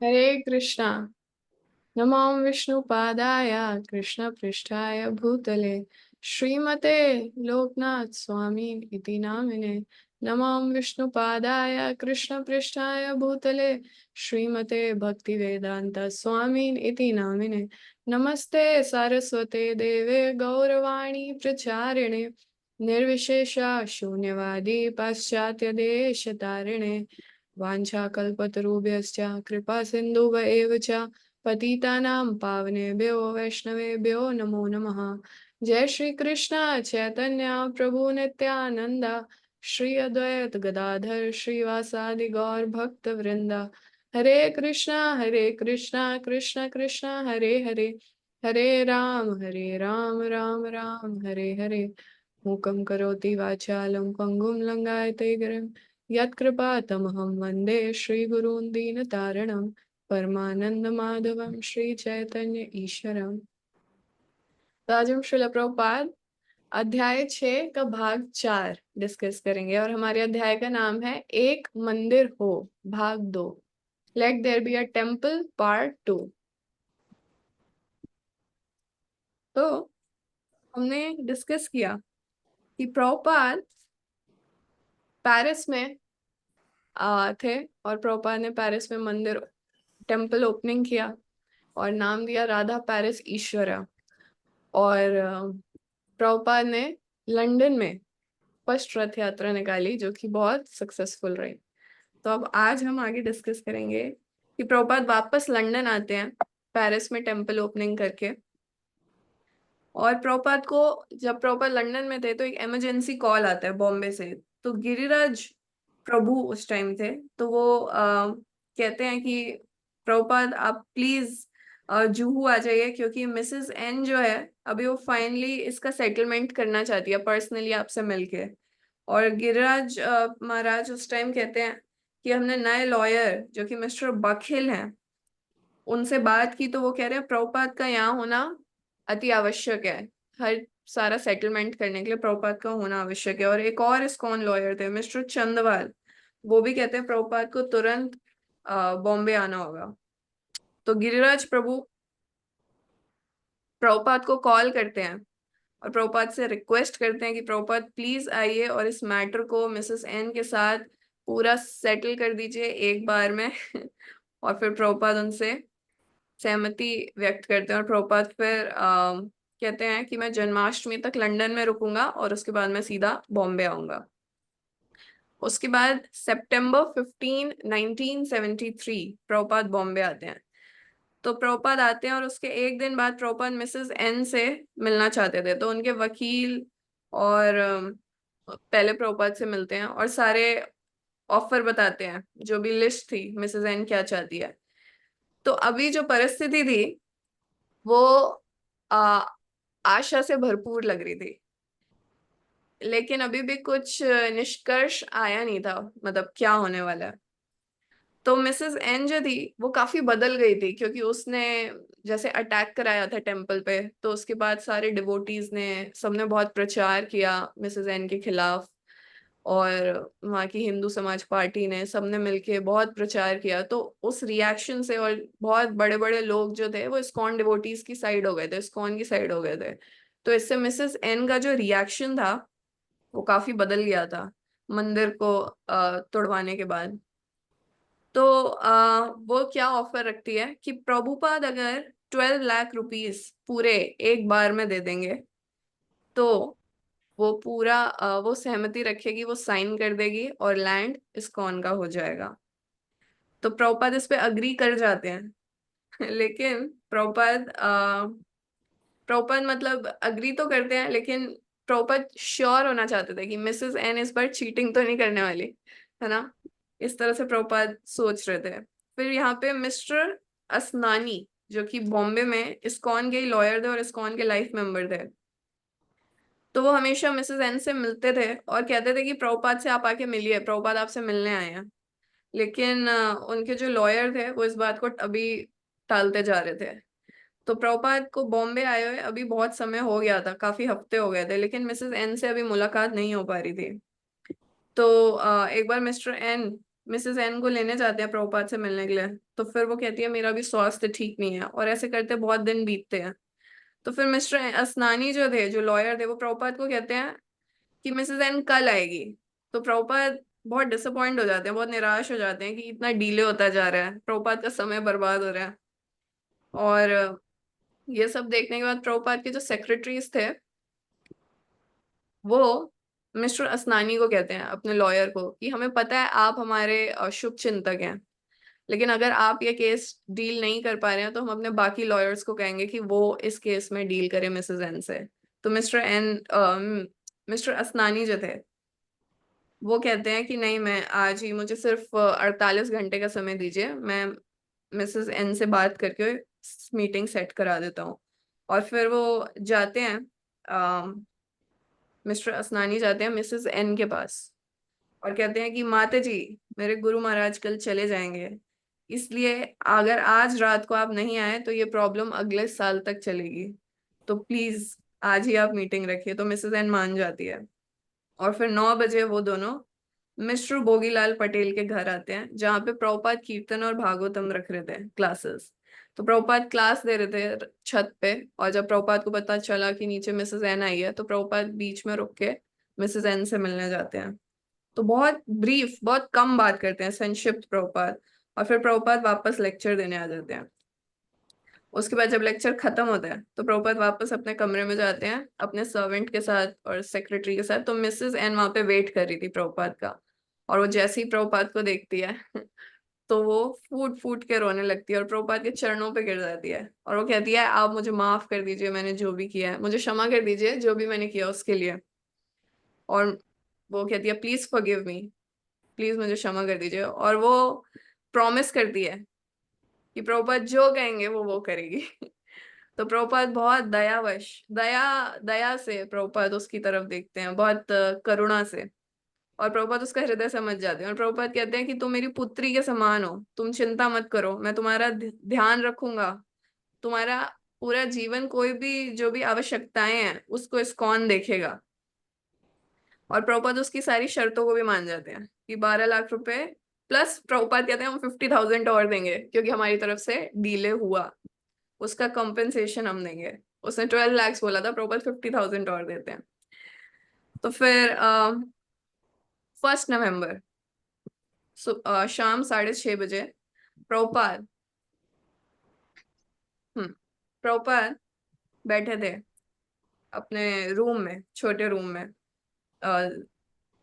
हरे कृष्णा। नमो विष्णुपादाय कृष्णपृष्ठाय भूतले श्रीमते लोकनाथ स्वामी इति नामिने। नमो विष्णुपादाय कृष्णपृष्ठाय भूतले श्रीमते भक्तिवेदांत स्वामी इति नामिने। नमस्ते सारस्वते देवे गौरवाणी प्रचारिणे निर्विशेषा शून्यवादी पाश्चात्य देशतारिणे वाञ्छाकल्पतरुभ्यश्च कृपा सिन्धुव एव च पतितानां पावनेभ्यो वैष्णवेभ्यो नमो नमः। जय श्री कृष्ण चैतन्य प्रभु नित्यानंद श्री अद्वैत गदाधर श्रीवासादि गौर भक्त वृंदा। हरे कृष्णा कृष्ण कृष्ण हरे हरे, हरे राम राम राम हरे हरे। मूकं करोति वाचालं पङ्गुं लङ्घयते गिरिं यत्कृपातमहं वन्दे श्रीगुरून् दीनतारिणं परमानंद माधवम श्री चैतन्य ईश्वरम। तो आज हम श्रील प्रभुपाद अध्याय 6 का भाग 4 डिस्कस करेंगे और हमारे अध्याय का नाम है एक मंदिर हो भाग 2, let there be a temple part 2। तो हमने डिस्कस किया कि प्रभुपाद पेरिस में थे और प्रभुपाद ने पेरिस में मंदिर टेम्पल ओपनिंग किया और नाम दिया राधा पेरिस ईश्वरा। और प्रभुपाद ने लंदन में फर्स्ट रथ यात्रा निकाली जो कि बहुत सक्सेसफुल रही। तो अब आज हम आगे डिस्कस करेंगे कि प्रभुपाद वापस लंदन आते हैं पेरिस में टेम्पल ओपनिंग करके। और प्रभुपाद को जब प्रभुपाद लंदन में थे तो एक इमरजेंसी कॉल आता है बॉम्बे से। तो गिरिराज प्रभु उस टाइम थे, तो वो कहते हैं कि प्रभुपाद आप प्लीज जुहू आ जाइए क्योंकि मिसेस एन जो है अभी वो फाइनली इसका सेटलमेंट करना चाहती है पर्सनली आपसे मिलके। और गिरिराज महाराज उस टाइम कहते हैं कि हमने नए लॉयर जो कि मिस्टर बखिल हैं उनसे बात की, तो वो कह रहे हैं प्रभुपाद का यहाँ होना अति आवश्यक है। हर सारा सेटलमेंट करने के लिए प्रभुपाद का होना आवश्यक है। और एक और इस्कॉन लॉयर थे मिस्टर चंदवाल, वो भी कहते हैं प्रभुपाद को तुरंत बॉम्बे आना होगा। तो गिरिराज प्रभु प्रभुपाद को कॉल करते हैं और प्रभुपाद से रिक्वेस्ट करते हैं कि प्रभुपाद प्लीज आइए और इस मैटर को मिसेस एन के साथ पूरा सेटल कर दीजिए एक बार में। और फिर प्रभुपाद उनसे सहमति व्यक्त करते हैं और प्रभुपाद फिर कहते हैं कि मैं जन्माष्टमी तक लंदन में रुकूंगा और उसके बाद मैं सीधा बॉम्बे आऊंगा। उसके बाद सितंबर 15 1973 प्रभुपाद बॉम्बे आते हैं। तो प्रभुपाद आते हैं और उसके एक दिन बाद प्रभुपाद मिसेस एन से मिलना चाहते थे, तो उनके वकील और पहले प्रभुपाद से मिलते हैं और सारे ऑफर बताते हैं, जो भी लिस्ट थी मिसेस एन क्या चाहती है। तो अभी जो परिस्थिति थी वो आ, आशा से भरपूर लग रही थी, लेकिन अभी भी कुछ निष्कर्ष आया नहीं था, मतलब क्या होने वाला है। तो मिसेस एन जो थी वो काफी बदल गई थी क्योंकि उसने जैसे अटैक कराया था टेम्पल पे, तो उसके बाद सारे डिवोटीज ने सबने बहुत प्रचार किया मिसेस एन के खिलाफ। और वहाँ की हिंदू समाज पार्टी ने सबने मिलके बहुत प्रचार किया, तो उस रिएक्शन से और बहुत बड़े बड़े लोग जो थे वो इस्कॉन डिवोटीज की साइड हो गए थे, इस्कॉन की साइड हो गए थे। तो इससे मिसेस एन का जो रिएक्शन था वो काफी बदल गया था मंदिर को तोड़वाने के बाद। तो वो क्या ऑफर रखती है कि प्रभुपाद अगर 12 लाख रुपीस पूरे एक बार में दे देंगे तो वो पूरा वो सहमति रखेगी, वो साइन कर देगी और लैंड इस्कॉन का हो जाएगा। तो प्रभुपाद इस पे अग्री कर जाते हैं। लेकिन प्रभुपाद मतलब अग्री तो करते हैं, लेकिन प्रभुपाद श्योर होना चाहते थे कि मिसेस एन इस बार चीटिंग तो नहीं करने वाली है ना। इस तरह से प्रभुपाद सोच रहे थे। फिर यहाँ पे मिस्टर असनानी जो कि बॉम्बे में इस्कॉन के लॉयर थे और इस्कॉन के लाइफ मेंबर थे, तो वो हमेशा मिसेस एन से मिलते थे और कहते थे कि प्रभुपाद से आप आके मिलिए, प्रभुपाद आपसे मिलने आए हैं। लेकिन उनके जो लॉयर थे वो इस बात को अभी टालते जा रहे थे। तो प्रभुपाद को बॉम्बे आए हुए अभी बहुत समय हो गया था, काफी हफ्ते हो गए थे, लेकिन मिसेस एन से अभी मुलाकात नहीं हो पा रही थी। तो एक बार मिस्टर एन मिसेस एन को लेने जाते हैं प्रभुपाद से मिलने के लिए। तो फिर वो कहती है मेरा भी स्वास्थ्य ठीक नहीं है, और ऐसे करते बहुत दिन बीतते हैं। तो फिर मिस्टर असनानी जो थे, जो लॉयर थे, वो प्रभुपाद को कहते हैं कि मिसेस एन कल आएगी। तो प्रभुपाद बहुत डिसअपॉइंट हो जाते हैं, बहुत निराश हो जाते हैं कि इतना डिले होता जा रहा है, प्रभुपाद का समय बर्बाद हो रहा है। और ये सब देखने के बाद प्रभुपाद के जो सेक्रेटरीज थे, वो मिस्टर असनानी को कहते हैं, अपने लॉयर को, कि हमें पता है आप हमारे शुभ चिंतक हैं, लेकिन अगर आप ये केस डील नहीं कर पा रहे हैं तो हम अपने बाकी लॉयर्स को कहेंगे कि वो इस केस में डील करें मिसेस एन से। तो मिस्टर असनानी जो थे, वो कहते हैं कि नहीं, मैं आज ही, मुझे सिर्फ 48 घंटे का समय दीजिए, मैं मिसेस एन से बात करके मीटिंग सेट करा देता हूँ। और फिर वो जाते हैं, मिस्टर असनानी जाते हैं मिसेस एन के पास और कहते हैं कि माता जी, मेरे गुरु महाराज कल चले जाएंगे, इसलिए अगर आज रात को आप नहीं आए तो ये प्रॉब्लम अगले साल तक चलेगी, तो प्लीज आज ही आप मीटिंग रखिए। तो मिसेस एन मान जाती है। और फिर 9 बजे वो दोनों मिस्टर भोगीलाल पटेल के घर आते हैं, जहाँ पे प्रभुपाद कीर्तन और भागवतम रख रहे थे क्लासेस। तो प्रभुपाद क्लास दे रहे थे छत पे, और जब प्रभुपाद को पता चला कि नीचे मिसेस एन आई है, तो प्रभुपाद बीच में रुक के मिसेस एन से मिलने जाते हैं। तो बहुत ब्रीफ, बहुत कम बात करते हैं, संक्षिप्त प्रभुपाद। और फिर प्रभुपाद वापस लेक्चर देने आ जाते हैं। उसके बाद जब लेक्चर खत्म होता है तो प्रभुपाद वापस अपने कमरे में जाते हैं अपने सर्वेंट के साथ और सेक्रेटरी के साथ। तो मिसेस एन वहां पे वेट कर रही थी प्रभुपाद का, और वो जैसे ही प्रभुपाद को देखती है तो वो फूट फूट के रोने लगती है और प्रभुपाद के चरणों पे गिर जाती है, और वो कहती है आप मुझे माफ कर दीजिए, मैंने जो भी किया है, मुझे क्षमा कर दीजिए जो भी मैंने किया उसके लिए। और वो कहती है प्लीज फॉरगिव मी, प्लीज मुझे क्षमा कर दीजिए। और वो प्रॉमिस करती है कि प्रभुपाद जो कहेंगे वो करेगी। तो प्रभुपाद बहुत दया दया से प्रभुपाद उसकी तरफ देखते हैं, बहुत करुणा से। और प्रभुपाद उसका हृदय समझ जाते हैं, और प्रभुपाद कहते हैं कि तुम मेरी पुत्री के समान हो, तुम चिंता मत करो, मैं तुम्हारा ध्यान रखूंगा, तुम्हारा पूरा जीवन, कोई भी जो भी आवश्यकताएं हैं उसको इस्कॉन देखेगा। और प्रभुपाद उसकी सारी शर्तों को भी मान जाते हैं कि 12 लाख रुपए प्लस, प्रभुपाद कहते हैं हम 50,000 और देंगे क्योंकि हमारी तरफ से डीले हुआ, उसका कंपेंसेशन हम देंगे। उसने 12 लाख बोला था, प्रभुपाद 50,000 और देते हैं। तो फिर 1 नवंबर शाम 6:30 बजे प्रभुपाद हम्म प्रभुपाद बैठे थे अपने रूम में, छोटे रूम में। अ,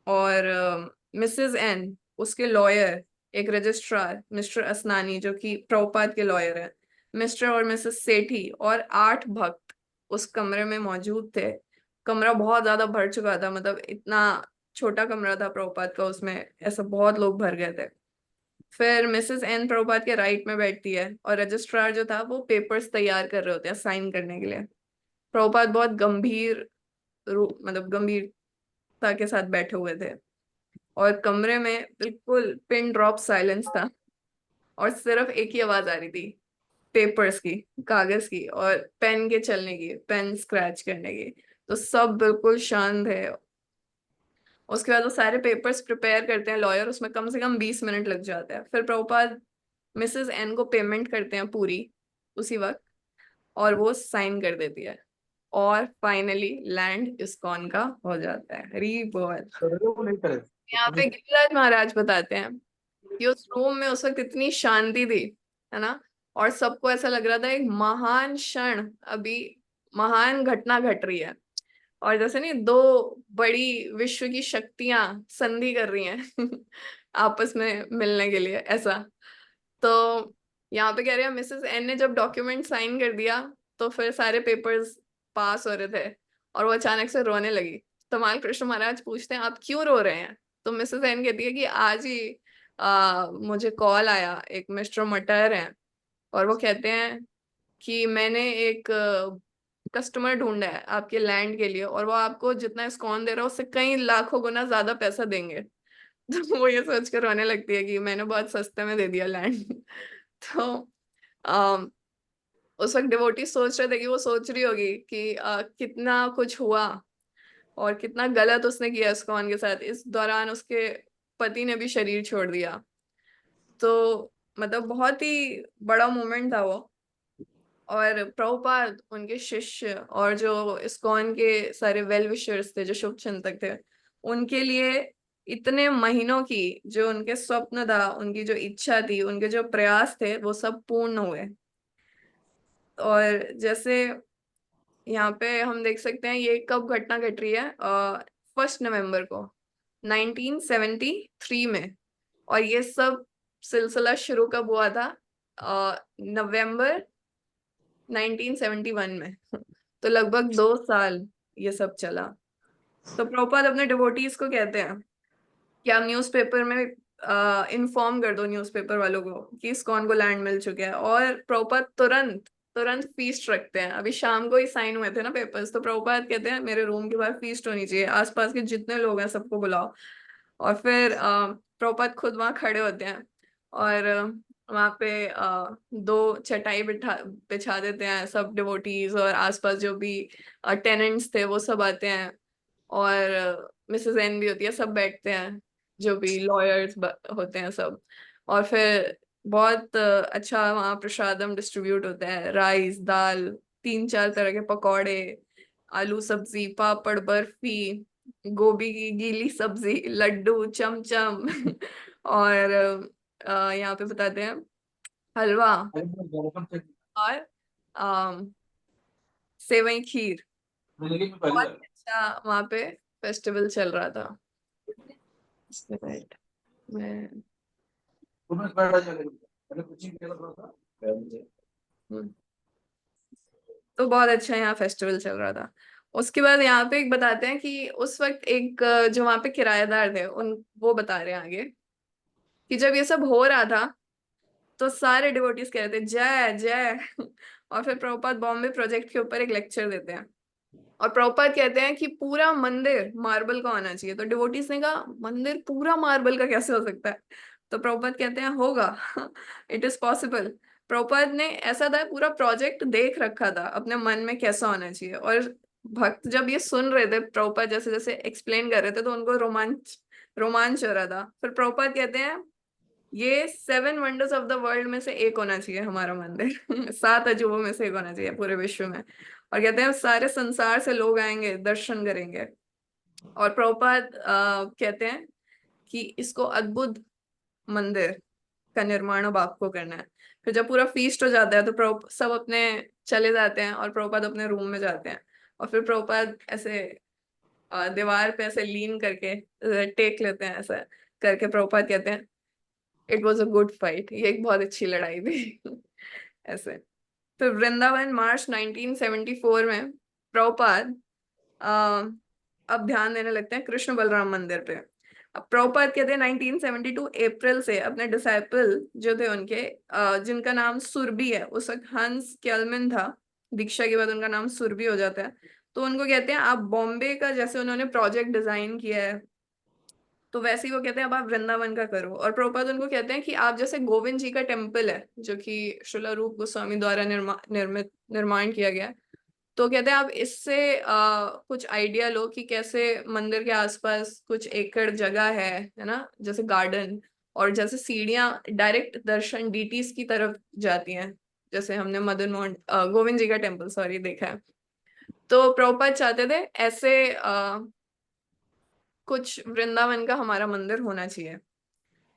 और मिसेस एन, उसके लॉयर, एक रजिस्ट्रार मिस्टर असनानी जो कि प्रभुपाद के लॉयर है, मिस्टर और मिसेस सेठी और 8 भक्त उस कमरे में मौजूद थे। कमरा बहुत ज्यादा भर चुका था, मतलब इतना छोटा कमरा था प्रभुपाद का, उसमें ऐसा बहुत लोग भर गए थे। फिर मिसेस एन प्रभुपाद के राइट में बैठती है, और रजिस्ट्रार जो था वो पेपर्स तैयार कर रहे होते हैं साइन करने के लिए। प्रभुपाद बहुत गंभीर मतलब गंभीरता के साथ बैठे हुए थे, और कमरे में बिल्कुल पिन ड्रॉप साइलेंस था, और सिर्फ एक ही आवाज आ रही थी, पेपर्स की, कागज की, और पेन के चलने की, पेन स्क्रैच करने की। तो सब बिल्कुल शांत है। उसके बाद वो सारे पेपर्स प्रिपेयर करते हैं लॉयर, उसमें कम से कम 20 मिनट लग जाते हैं। फिर प्रभुपाद मिसेस एन को पेमेंट करते हैं पूरी उसी वक्त, और वो साइन कर देती है, और फाइनली लैंड इस्कॉन का हो जाता है। हरी बोल। यहाँ पे गिरिराज महाराज बताते हैं कि उस रूम में उस वक्त इतनी शांति थी, है ना, और सबको ऐसा लग रहा था एक महान क्षण, अभी महान घटना घट रही है, और जैसे नहीं, दो बड़ी विश्व की शक्तियां संधि कर रही हैं आपस में मिलने के लिए, ऐसा। तो यहाँ पे कह रहे हैं मिसेस एन ने जब डॉक्यूमेंट साइन कर दिया, तो फिर सारे पेपर्स पास हो रहे थे, और वो अचानक से रोने लगी। तो माल कृष्ण महाराज पूछते हैं आप क्यों रो रहे हैं? तो मिसेस एन कहती है कि आज ही मुझे कॉल आया, एक मिस्टर मटर हैं, और वो कहते हैं कि मैंने एक कस्टमर ढूंढा है आपके लैंड के लिए, और वो आपको जितना इस्कॉन दे रहा है उससे कई लाखों गुना ज्यादा पैसा देंगे। तो वो ये सोच कर रोने लगती है कि मैंने बहुत सस्ते में दे दिया लैंड। तो अम, उस वक्त डिवोटी सोच रहे थे कि वो सोच रही होगी कि कितना कुछ हुआ और कितना गलत उसने किया इस्कॉन के साथ। इस दौरान उसके पति ने भी शरीर छोड़ दिया, तो मतलब बहुत ही बड़ा मोमेंट था वो। और प्रभुपाद, उनके शिष्य और जो इस्कॉन के सारे वेल विशर्स थे, जो शुभ चिंतक थे, उनके लिए इतने महीनों की जो उनके स्वप्न था, उनकी जो इच्छा थी, उनके जो प्रयास थे, वो सब पूर्ण हुए। और जैसे यहाँ पे हम देख सकते हैं ये कब घटना घट रही है, 1 नवंबर को 1973 में। और ये सब सिलसिला शुरू कब हुआ था? नवंबर 1971 में। तो लगभग 2 साल ये सब चला। तो प्रभुपाद अपने डिवोटीज को कहते हैं कि आप न्यूज़पेपर में इन्फॉर्म कर दो न्यूज़पेपर वालों को कि इस्कॉन को लैंड मिल चुका है। और प्रभुपाद तुरंत तुरंत फीस्ट रखते हैं। अभी शाम को ही साइन हुए थे ना पेपर्स, तो प्रभुपाद कहते हैं मेरे रूम के बाहर फीस्ट होनी चाहिए, आसपास के जितने लोग हैं सबको बुलाओ। और फिर प्रभुपाद खुद वहां खड़े होते हैं। और वहां पे दो चटाई बिठा बिछा देते हैं सब डिवोटीज, और आसपास जो भी टेनेंट्स थे वो सब आते हैं। और मिसेस एन भी होती है, सब बैठते हैं, जो भी लॉयर्स होते हैं सब। और फिर बहुत अच्छा वहाँ प्रसादम डिस्ट्रीब्यूट होता है, राइस, दाल, 3-4 तरह के पकौड़े, आलू सब्जी, पापड़, बर्फी, गोभी की गीली सब्जी, लड्डू, चमचम और यहाँ पे बताते हैं हलवा, और अम, सेवई खीर। बहुत अच्छा वहाँ पे फेस्टिवल चल रहा था। राइट। मैं हम्म, तो बहुत अच्छा यहाँ फेस्टिवल चल रहा था। उसके बाद यहाँ पे एक बताते हैं कि उस वक्त एक जो वहाँ पे किराएदार थे, उन वो बता रहे हैं आगे कि जब ये सब हो रहा था तो सारे डिवोटीज कह रहे थे जय जय। और फिर प्रभुपाद बॉम्बे प्रोजेक्ट के ऊपर एक लेक्चर देते हैं। और प्रभुपाद कहते हैं कि पूरा मंदिर मार्बल का होना चाहिए। तो डिवोटीज ने कहा मंदिर पूरा मार्बल का कैसे हो सकता है? तो प्रभुपाद कहते हैं होगा। It is possible. प्रभुपाद ने ऐसा था पूरा प्रोजेक्ट देख रखा था अपने मन में कैसा होना चाहिए। और भक्त जब ये सुन रहे थे प्रभुपाद जैसे जैसे एक्सप्लेन कर रहे थे, तो उनको रोमांच रोमांच हो रहा था। फिर प्रभुपाद कहते हैं ये 7 वंडर्स ऑफ द वर्ल्ड में से एक होना चाहिए हमारा मंदिर। 7 अजूबों में से एक होना चाहिए पूरे विश्व में। और कहते हैं सारे संसार से लोग आएंगे, दर्शन करेंगे। और प्रभुपाद कहते हैं कि इसको अद्भुत मंदिर का निर्माण अब आपको करना है। फिर जब पूरा फीस्ट हो जाता है तो प्रभु सब अपने चले जाते हैं और प्रभुपाद अपने रूम में जाते हैं। और फिर प्रभुपाद ऐसे दीवार पे ऐसे लीन करके टेक लेते हैं, ऐसा करके प्रभुपाद कहते हैं it was a good fight, ये एक बहुत अच्छी लड़ाई थी। ऐसे। फिर वृंदावन मार्च 1974 में प्रभुपाद अ, अब ध्यान देने लगते हैं कृष्ण बलराम मंदिर पे। अब प्रभुपाद कहते हैं 1972 अप्रैल से अपने डिसाइपल जो थे उनके, जिनका नाम सुरभि है, उस वक्त हंस क्यालमिन था, दीक्षा के बाद उनका नाम सुरभि हो जाता है। तो उनको कहते हैं आप बॉम्बे का जैसे उन्होंने प्रोजेक्ट डिजाइन किया है, तो वैसे ही वो कहते हैं अब आप वृंदावन का करो। और प्रभुपाद उनको कहते हैं कि आप जैसे गोविंद जी का टेम्पल है जो कि श्रील रूप गोस्वामी द्वारा निर्माण किया गया है, तो कहते हैं आप इससे कुछ आइडिया लो कि कैसे मंदिर के आसपास कुछ एकड़ जगह है ना, जैसे गार्डन, और जैसे सीढ़ियां डायरेक्ट दर्शन डीटीज की तरफ जाती हैं, जैसे हमने मदन मोहन गोविंद जी का टेम्पल सॉरी देखा है। तो प्रभुपाद चाहते थे ऐसे कुछ वृंदावन का हमारा मंदिर होना चाहिए।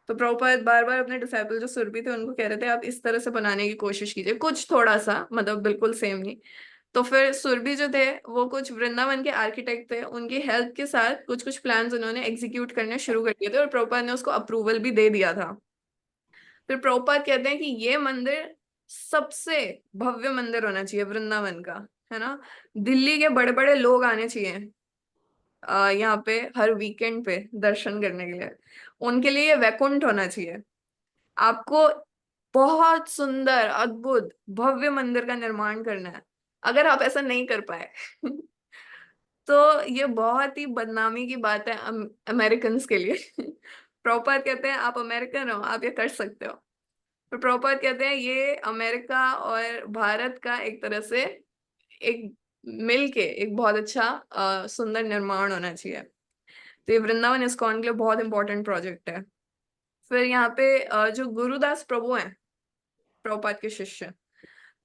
तो प्रभुपाद बार बार अपने डिसाइपल जो सुरभि थे उनको कह रहे थे आप इस तरह से बनाने की कोशिश कीजिए, कुछ थोड़ा सा, मतलब बिल्कुल सेम नहीं। तो फिर सुरभि जो थे वो कुछ वृंदावन के आर्किटेक्ट थे, उनकी हेल्प के साथ कुछ कुछ प्लान्स उन्होंने एग्जीक्यूट करने शुरू कर दिए थे, और प्रभुपाद ने उसको अप्रूवल भी दे दिया था। फिर प्रभुपाद कहते हैं कि ये मंदिर सबसे भव्य मंदिर होना चाहिए वृंदावन का, है ना। दिल्ली के बड़े बड़े लोग आने चाहिए यहाँ पे हर वीकेंड पे दर्शन करने के लिए। उनके लिए ये वैकुंठ होना चाहिए। आपको बहुत सुंदर अद्भुत भव्य मंदिर का निर्माण करना है। अगर आप ऐसा नहीं कर पाए तो ये बहुत ही बदनामी की बात है अमेरिकन्स के लिए। प्रभुपाद कहते हैं आप अमेरिकन हो, आप ये कर सकते हो। तो प्रभुपाद कहते हैं ये अमेरिका और भारत का एक तरह से एक मिल के एक बहुत अच्छा सुंदर निर्माण होना चाहिए। तो ये वृंदावन इस्कॉन के लिए बहुत इंपॉर्टेंट प्रोजेक्ट है। फिर यहाँ पे जो गुरुदास प्रभु हैं, प्रभुपाद के शिष्य,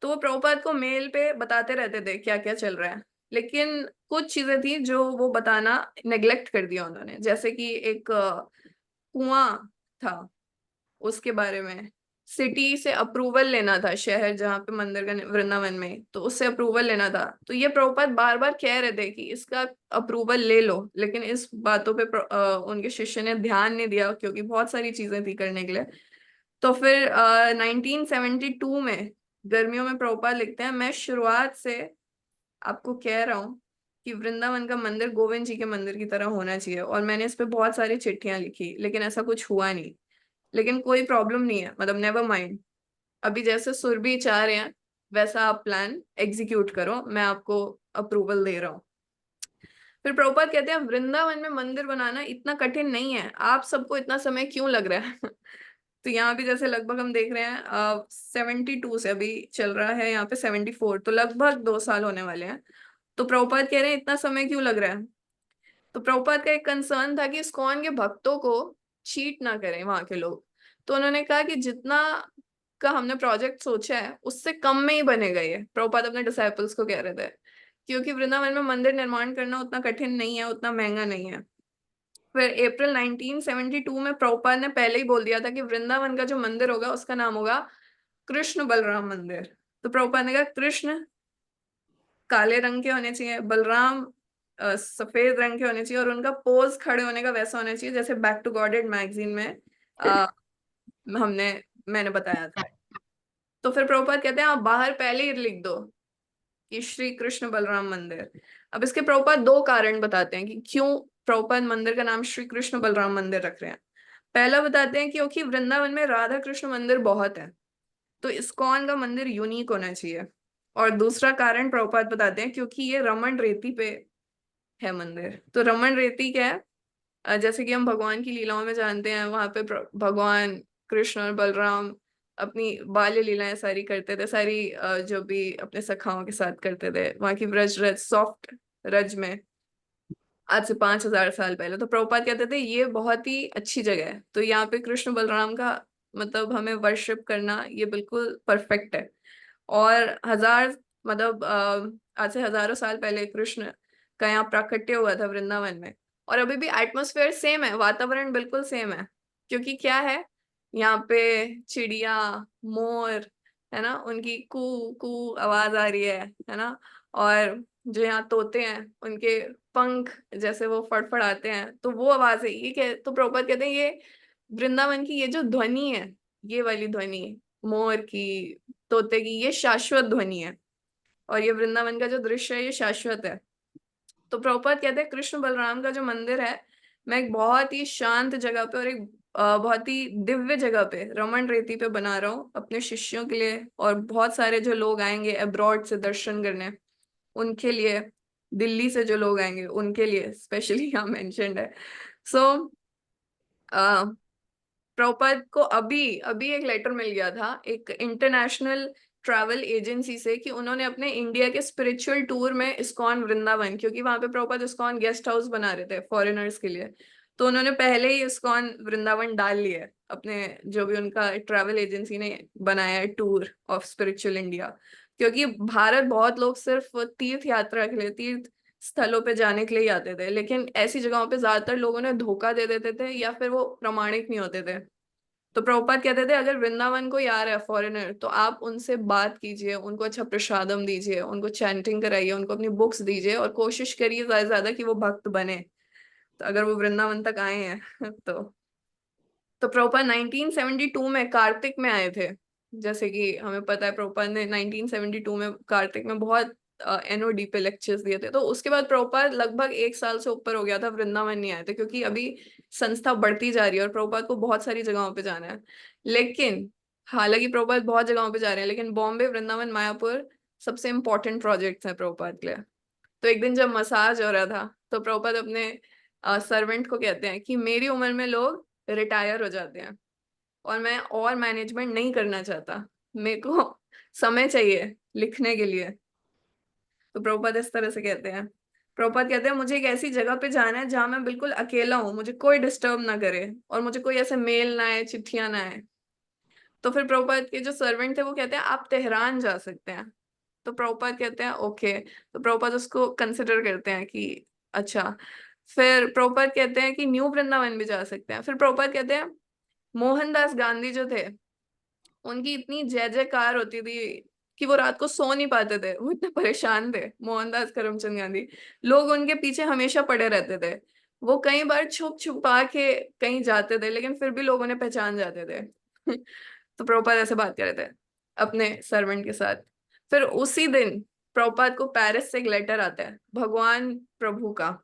तो वो प्रभुपाद को मेल पे बताते रहते थे क्या क्या चल रहा है। लेकिन कुछ चीजें थी जो वो बताना नेग्लेक्ट कर दिया उन्होंने, जैसे कि एक कुआं था, उसके बारे में सिटी से अप्रूवल लेना था, शहर जहाँ पे मंदिर का वृंदावन में, तो उससे अप्रूवल लेना था। तो ये प्रभुपाद बार बार कह रहे थे कि इसका अप्रूवल ले लो, लेकिन इस बातों पे उनके शिष्य ने ध्यान नहीं दिया, क्योंकि बहुत सारी चीजें थी करने के लिए। तो फिर 1972 में गर्मियों में प्रभुपाद लिखते हैं, मैं शुरुआत से आपको कह रहा हूँ कि वृंदावन का मंदिर गोविंद जी के मंदिर की तरह होना चाहिए, और मैंने इस पे बहुत सारी चिट्ठियां लिखी, लेकिन ऐसा कुछ हुआ नहीं। लेकिन कोई प्रॉब्लम नहीं है, मतलब नेवर माइंड, अभी जैसे सुरभि चाह रहे हैं वैसा आप प्लान एग्जीक्यूट करो, मैं आपको अप्रूवल दे रहा हूँ। फिर प्रभुपाद कहते हैं वृंदावन में मंदिर बनाना इतना कठिन नहीं है, आप सबको इतना समय क्यों लग रहा है? तो यहाँ भी जैसे लगभग हम देख रहे हैं 72 से अभी चल रहा है, यहाँ पे 74, तो लगभग 2 साल होने वाले हैं। तो प्रभुपाद कह रहे हैं इतना समय क्यों लग रहा है? तो प्रभुपाद का एक कंसर्न था कि इस्कॉन के भक्तों को चीट ना करें वहां के लोग। तो उन्होंने कहा कि जितना का हमने प्रोजेक्ट सोचा है उससे कम में ही बनेगा ये, प्रभुपाद अपने डिसाइपल्स को कह रहे थे, क्योंकि वृंदावन में मंदिर निर्माण करना उतना कठिन नहीं है, उतना महंगा नहीं है। फिर अप्रैल 1972 में प्रभुपाद ने पहले ही बोल दिया था कि वृंदावन का जो मंदिर होगा उसका नाम होगा कृष्ण बलराम मंदिर। तो प्रभुपाद ने कहा कृष्ण काले रंग के होने चाहिए, बलराम सफेद रंग के होने चाहिए, और उनका पोज खड़े होने का वैसा होना चाहिए जैसे बैक टू गॉडेड मैगजीन में अ, हमने मैंने बताया था। तो फिर प्रभुपाद कहते हैं आप बाहर पहले ही लिख दो कि श्री कृष्ण बलराम मंदिर। अब इसके प्रभुपाद दो कारण बताते हैं कि क्यों प्रभुपाद मंदिर का नाम श्री कृष्ण बलराम मंदिर रख रहे हैं। पहला बताते हैं क्योंकि वृंदावन में राधा कृष्ण मंदिर बहुत है, तो इस्कॉन का मंदिर यूनिक होना चाहिए। और दूसरा कारण प्रभुपाद बताते हैं क्योंकि ये रमन रेती पे है मंदिर। तो रमन रेती क्या है? जैसे कि हम भगवान की लीलाओं में जानते हैं, वहां पे भगवान कृष्ण और बलराम अपनी बाल्य लीलाएं सारी करते थे, सारी जो भी अपने सखाओं के साथ करते थे, वहां की व्रज रज सॉफ्ट रज में, आज से 5,000 साल पहले। तो प्रभुपाद कहते थे ये बहुत ही अच्छी जगह है, तो यहाँ पे कृष्ण बलराम का मतलब हमें वर्शिप करना ये बिल्कुल परफेक्ट है। और मतलब आज से हजारों साल पहले कृष्ण का यहाँ प्राकट्य हुआ था वृंदावन में। और अभी भी एटमॉस्फेयर सेम है, वातावरण बिल्कुल सेम है, क्योंकि क्या है, यहाँ पे चिड़िया, मोर, है ना, उनकी कू कू आवाज आ रही है ना। और जो यहाँ तोते हैं उनके पंख जैसे वो फड़फड़ाते हैं, तो वो आवाज है ये तो प्रभुपाद कहते हैं ये वृंदावन की ये जो ध्वनि है, ये वाली ध्वनि मोर की, तोते की, ये शाश्वत ध्वनि है, और ये वृंदावन का जो दृश्य है ये शाश्वत है। तो प्रभुपाद कहते हैं कृष्ण बलराम का जो मंदिर है, मैं एक बहुत ही शांत जगह पे और एक बहुत ही दिव्य जगह पे रमन रेती पे बना रहा हूँ अपने शिष्यों के लिए, और बहुत सारे जो लोग आएंगे अब्रॉड से दर्शन करने उनके लिए, दिल्ली से जो लोग आएंगे उनके लिए स्पेशली यहाँ मेंशन्ड है। सो प्रभुपाद को अभी अभी एक लेटर मिल गया था एक इंटरनेशनल ट्रैवल एजेंसी से कि उन्होंने अपने इंडिया के स्पिरिचुअल टूर में इस्कॉन वृंदावन, क्योंकि वहां पे प्रभुपाद इस्कॉन गेस्ट हाउस बना रहे थे फॉरेनर्स के लिए, तो उन्होंने पहले ही इस्कॉन वृंदावन डाल लिया है अपने जो भी उनका ट्रैवल एजेंसी ने बनाया है टूर ऑफ स्पिरिचुअल इंडिया। क्योंकि भारत बहुत लोग सिर्फ तीर्थ यात्रा के लिए, तीर्थ स्थलों पे जाने के लिए ही आते थे, लेकिन ऐसी जगहों पे ज्यादातर लोगों ने धोखा दे देते थे या फिर वो प्रमाणिक नहीं होते थे। तो प्रभुपाद कहते थे अगर वृंदावन को आ रहा है फॉरेनर, तो आप उनसे बात कीजिए, उनको अच्छा प्रसादम दीजिए, उनको चैंटिंग कराइए, उनको अपनी बुक्स दीजिए, और कोशिश करिए ज्यादा से ज्यादा कि वो भक्त बने, तो अगर वो वृंदावन तक आए हैं तो प्रभुपाद 1972 में कार्तिक में आए थे। जैसे कि हमें पता है प्रभुपाद ने 1972 में कार्तिक में बहुत एनओडी पे लेक्चर्स दिए थे। तो उसके बाद प्रभुपाद लगभग 1 साल से ऊपर हो गया था वृंदावन नहीं आए थे, क्योंकि अभी संस्था बढ़ती जा रही है और प्रभुपाद को बहुत सारी जगहों पे जाना है। लेकिन हालांकि प्रभुपाद बहुत जगहों पे जा रहे हैं, लेकिन बॉम्बे, वृंदावन, मायापुर सबसे इम्पोर्टेंट प्रोजेक्ट्स हैं प्रभुपाद के लिए। तो एक दिन जब मसाज हो रहा था तो प्रभुपाद अपने सर्वेंट को कहते हैं कि मेरी उम्र में लोग रिटायर हो जाते हैं और मैं और मैनेजमेंट नहीं करना चाहता, मेरे को समय चाहिए लिखने के लिए। तो प्रभुपाद इस तरह से कहते हैं। प्रभुपाद कहते हैं मुझे एक ऐसी जगह पे जाना है जहां मैं बिल्कुल अकेला हूँ, मुझे कोई डिस्टर्ब ना करे और मुझे कोई ऐसे मेल ना आए, चिट्ठियां ना आए। तो फिर प्रभुपाद के जो सर्वेंट थे वो कहते हैं आप तेहरान जा सकते हैं। तो प्रभुपाद कहते हैं ओके। तो प्रभुपाद उसको कंसिडर करते हैं कि अच्छा। फिर प्रभुपाद कहते हैं कि न्यू वृंदावन भी जा सकते हैं। फिर प्रभुपाद कहते हैं मोहनदास गांधी जो थे उनकी इतनी जय जयकार होती थी कि वो रात को सो नहीं पाते थे, वो इतने परेशान थे मोहनदास करमचंद गांधी। लोग उनके पीछे हमेशा पड़े रहते थे। वो कई बार छुप छुपा के कहीं जाते थे लेकिन फिर भी लोग उन्हें पहचान जाते थे। तो प्रभुपाद ऐसे बात कर रहे थे अपने सर्वेंट के साथ। फिर उसी दिन प्रभुपाद को पेरिस से एक लेटर आता है भगवान प्रभु का,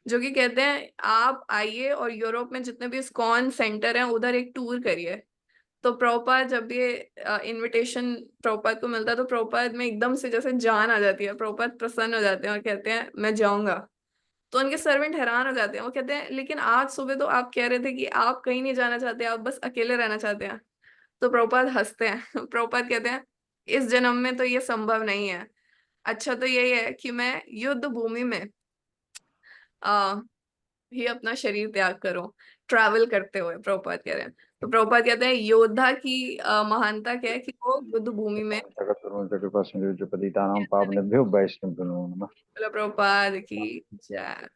जो कि कहते हैं आप आइए और यूरोप में जितने भी इस्कॉन सेंटर हैं उधर एक टूर करिए। तो प्रभुपाद जब ये इनविटेशन प्रभुपाद को मिलता है तो प्रभुपाद में एकदम से जैसे जान आ जाती है, प्रभुपाद प्रसन्न हो जाते हैं और कहते हैं मैं जाऊंगा। तो उनके सर्वेंट हैरान हो जाते हैं, वो कहते हैं लेकिन आज सुबह तो आप कह रहे थे कि आप कहीं नहीं जाना चाहते, आप बस अकेले रहना चाहते हैं। तो प्रभुपाद हंसते हैं। प्रभुपाद कहते हैं इस जन्म में तो ये संभव नहीं है। अच्छा तो यही है कि मैं युद्ध भूमि में आ, ही अपना शरीर त्याग करूं, ट्रैवल करते हुए। प्रभुपाद कह रहे हैं। तो प्रभुपाद कहते हैं योद्धा की महानता क्या है कि वो युद्ध भूमि में। जगत पतितानां पावनेभ्यो वैष्णवेभ्यो नमः। बोला प्रभुपाद की जय।